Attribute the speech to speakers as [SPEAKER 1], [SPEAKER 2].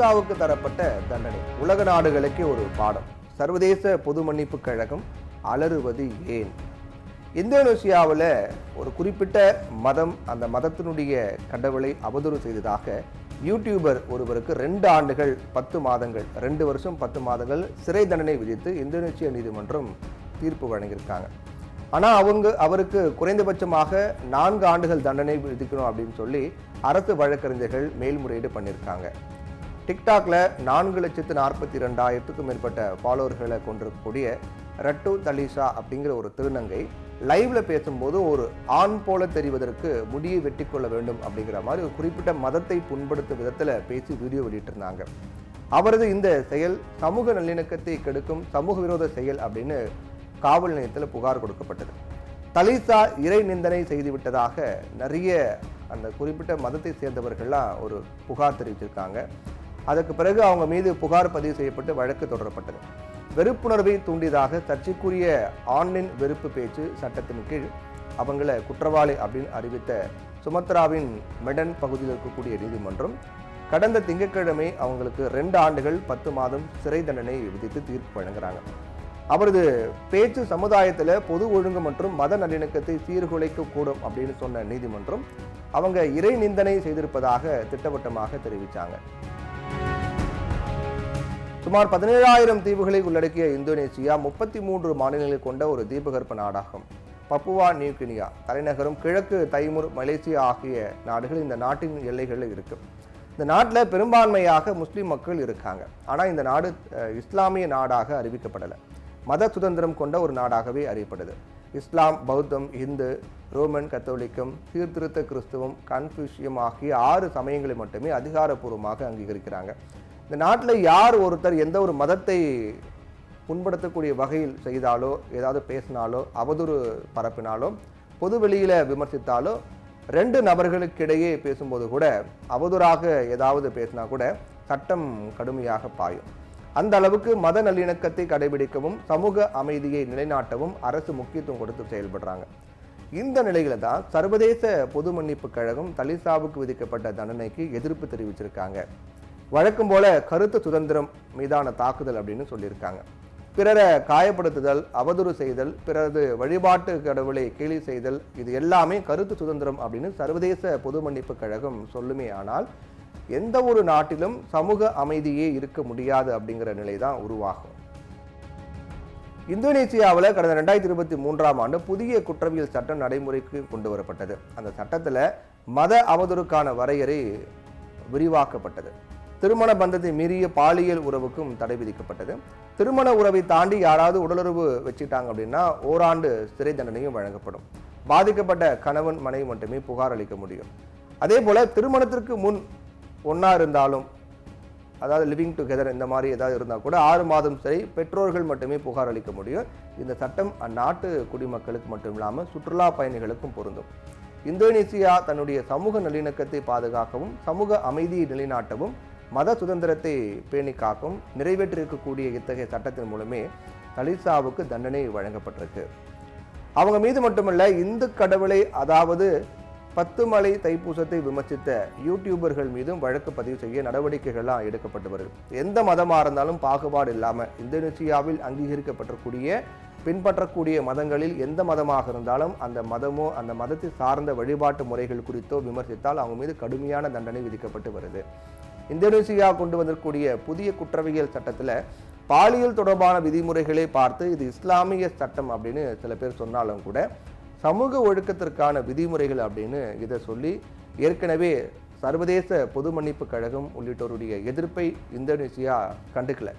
[SPEAKER 1] தலிசாவுக்கு தரப்பட்ட தண்டனை உலக நாடுகளுக்கே ஒரு பாடம். சர்வதேச பொது மன்னிப்பு கழகம் அலறுவது ஏன்? இந்தோனேசியாவில் ஒரு குறிப்பிட்ட மதம், அந்த மதத்தினுடைய கடவுளை அவதூறு செய்ததாக யூடியூபர் ஒருவருக்கு 2 ஆண்டுகள் 10 மாதங்கள் 2 வருஷம் 10 மாதங்கள் சிறை தண்டனை விதித்து இந்தோனேசிய நீதிமன்றம் தீர்ப்பு வழங்கியிருக்காங்க. ஆனால் அவருக்கு குறைந்தபட்சமாக 4 ஆண்டுகள் தண்டனை விதிக்கணும் அப்படின்னு சொல்லி அரசு வழக்கறிஞர்கள் மேல்முறையீடு பண்ணியிருக்காங்க. டிக்டாக்ல 4,42,000க்கும் மேற்பட்ட ஃபாலோவர்களை கொண்டிருக்கக்கூடிய ரட்டு தலிசா அப்படிங்கிற ஒரு திருநங்கை லைவ்ல பேசும்போது ஒரு ஆண் போல தெரிவதற்கு முடியை வெட்டி கொள்ள வேண்டும் அப்படிங்கிற மாதிரி ஒரு குறிப்பிட்ட மதத்தை புண்படுத்தும் விதத்தில் பேசி வீடியோ வெளியிட்டிருந்தாங்க. அவரது இந்த செயல் சமூக நல்லிணக்கத்தை கெடுக்கும் சமூக விரோத செயல் அப்படின்னு காவல் நிலையத்தில் புகார் கொடுக்கப்பட்டது. தலிசா இறை நிந்தனை செய்துவிட்டதாக நிறைய அந்த குறிப்பிட்ட மதத்தை சேர்ந்தவர்கள்லாம் ஒரு புகார் தெரிவிச்சிருக்காங்க. அதற்கு பிறகு அவங்க மீது புகார் பதிவு செய்யப்பட்டு வழக்கு தொடரப்பட்டது. வெறுப்புணர்வை தூண்டியதாக சர்ச்சைக்குரிய ஆன்லைன் வெறுப்பு பேச்சு சட்டத்தின் கீழ் அவங்கள குற்றவாளி அப்படின்னு அறிவித்த சுமத்ராவின் மெடன் பகுதியில் இருக்கக்கூடிய நீதிமன்றம் கடந்த திங்கட்கிழமை அவங்களுக்கு 2 ஆண்டுகள் 10 மாதம் சிறை தண்டனை விதித்து தீர்ப்பு வழங்குறாங்க. அவரது பேச்சு சமுதாயத்தில் பொது ஒழுங்கு மற்றும் மத நல்லிணக்கத்தை சீர்குலைக்க கூடும் அப்படின்னு சொன்ன நீதிமன்றம் அவங்க இறை நிந்தனை செய்திருப்பதாக திட்டவட்டமாக தெரிவித்தாங்க. சுமார் 17,000 தீவுகளை உள்ளடக்கிய இந்தோனேசியா 33 மாநிலங்களை கொண்ட ஒரு தீபகற்ப நாடாகும். பப்புவா நியூகினியா தலைநகரம், கிழக்கு தைமூர், மலேசியா ஆகிய நாடுகள் இந்த நாட்டின் எல்லைகளில் இருக்கு. இந்த நாட்டில் பெரும்பான்மையாக முஸ்லீம் மக்கள் இருக்காங்க. ஆனால் இந்த நாடு இஸ்லாமிய நாடாக அறிவிக்கப்படலை. மத சுதந்திரம் கொண்ட ஒரு நாடாகவே அறியப்படுது. இஸ்லாம், பௌத்தம், இந்து, ரோமன் கத்தோலிக்கம், சீர்திருத்த கிறிஸ்துவம், கன்ஃபியூஷியம் ஆகிய 6 சமயங்களை மட்டுமே அதிகாரப்பூர்வமாக அங்கீகரிக்கிறாங்க. இந்த நாட்டில் யார் ஒருத்தர் எந்த ஒரு மதத்தை புண்படுத்தக்கூடிய வகையில் செய்தாலோ, ஏதாவது பேசினாலோ, அவதூறு பரப்பினாலோ, பொது வெளியில விமர்சித்தாலோ, 2 நபர்களுக்கிடையே பேசும்போது கூட அவதூறாக ஏதாவது பேசினா கூட சட்டம் கடுமையாக பாயும். அந்த அளவுக்கு மத நல்லிணக்கத்தை கடைபிடிக்கவும் சமூக அமைதியை நிலைநாட்டவும் அரசு முக்கியத்துவம் கொடுத்து செயல்படுறாங்க. இந்த நிலையில தான் சர்வதேச பொது மன்னிப்பு கழகம் தலிசாவுக்கு விதிக்கப்பட்ட தண்டனைக்கு எதிர்ப்பு தெரிவிச்சிருக்காங்க. வழக்கம் போல கருத்து சுதந்திரம் மீதான தாக்குதல் அப்படின்னு சொல்லியிருக்காங்க. பிறரை காயப்படுத்துதல், அவதூறு செய்தல், பிறரது வழிபாட்டு கடவுளை கேலி செய்தல், இது எல்லாமே கருத்து சுதந்திரம் அப்படின்னு சர்வதேச பொது மன்னிப்பு கழகம் சொல்லுமே. ஆனால் எந்த ஒரு நாட்டிலும் சமூக அமைதியே இருக்க முடியாது அப்படிங்கிற நிலை தான் உருவாகும். இந்தோனேசியாவில் கடந்த 2023ஆம் ஆண்டு புதிய குற்றவியல் சட்டம் நடைமுறைக்கு கொண்டு வரப்பட்டது. அந்த சட்டத்தில் மத அவதூறுக்கான வரையறை விரிவாக்கப்பட்டது. திருமண பந்தத்தை மீறிய பாலியல் உறவுக்கும் தடை விதிக்கப்பட்டது. திருமண உறவை தாண்டி யாராவது உடலுறவு வச்சுட்டாங்க அப்படின்னா ஓராண்டு சிறை தண்டனையும் வழங்கப்படும். பாதிக்கப்பட்ட கணவன் மனைவி மட்டுமே புகார் அளிக்க முடியும். அதே போல திருமணத்திற்கு முன் ஒன்றா இருந்தாலும், அதாவது லிவிங் டுகெதர் இந்த மாதிரி ஏதாவது இருந்தால் கூட 6 மாதம் சிறை, பெற்றோர்கள் மட்டுமே புகார் அளிக்க முடியும். இந்த சட்டம் அந்நாட்டு குடிமக்களுக்கு மட்டும் இல்லாமல் சுற்றுலா பயணிகளுக்கும் பொருந்தும். இந்தோனேசியா தன்னுடைய சமூக நல்லிணக்கத்தை பாதுகாக்கவும் சமூக அமைதியை நிலைநாட்டவும் மத சுதந்திரத்தை பேணி காக்கவும் நிறைவேற்றிருக்கக்கூடிய இத்தகைய சட்டத்தின் மூலமே தலிசாவுக்கு தண்டனை வழங்கப்பட்டிருக்கு. அவங்க மீது மட்டுமல்ல, இந்து கடவுளை அதாவது 10 மலை தைப்பூசத்தை விமர்சித்த யூடியூபர்கள் மீதும் வழக்கு பதிவு செய்ய நடவடிக்கைகள்லாம் எடுக்கப்பட்டு வருது. எந்த மதமாக இருந்தாலும் பாகுபாடு இல்லாமல் இந்தோனேசியாவில் அங்கீகரிக்கப்பட்டிருக்கூடிய பின்பற்றக்கூடிய மதங்களில் எந்த மதமாக இருந்தாலும் அந்த மதமோ அந்த மதத்தை சார்ந்த வழிபாட்டு முறைகள் குறித்தோ விமர்சித்தால் அவங்க மீது கடுமையான தண்டனை விதிக்கப்பட்டு வருது. இந்தோனேசியா கொண்டு வந்திருக்கக்கூடிய புதிய குற்றவியல் சட்டத்தில் பாலியல் தொடர்பான விதிமுறைகளை பார்த்து இது இஸ்லாமிய சட்டம் அப்படின்னு சில பேர் சொன்னாலும் கூட சமூக ஒழுக்கத்திற்கான விதிமுறைகள் அப்படின்னு இதை சொல்லி ஏற்கனவே சர்வதேச பொது மன்னிப்பு கழகம் உள்ளிட்டோருடைய எதிர்ப்பை இந்தோனேசியா கண்டுக்கல.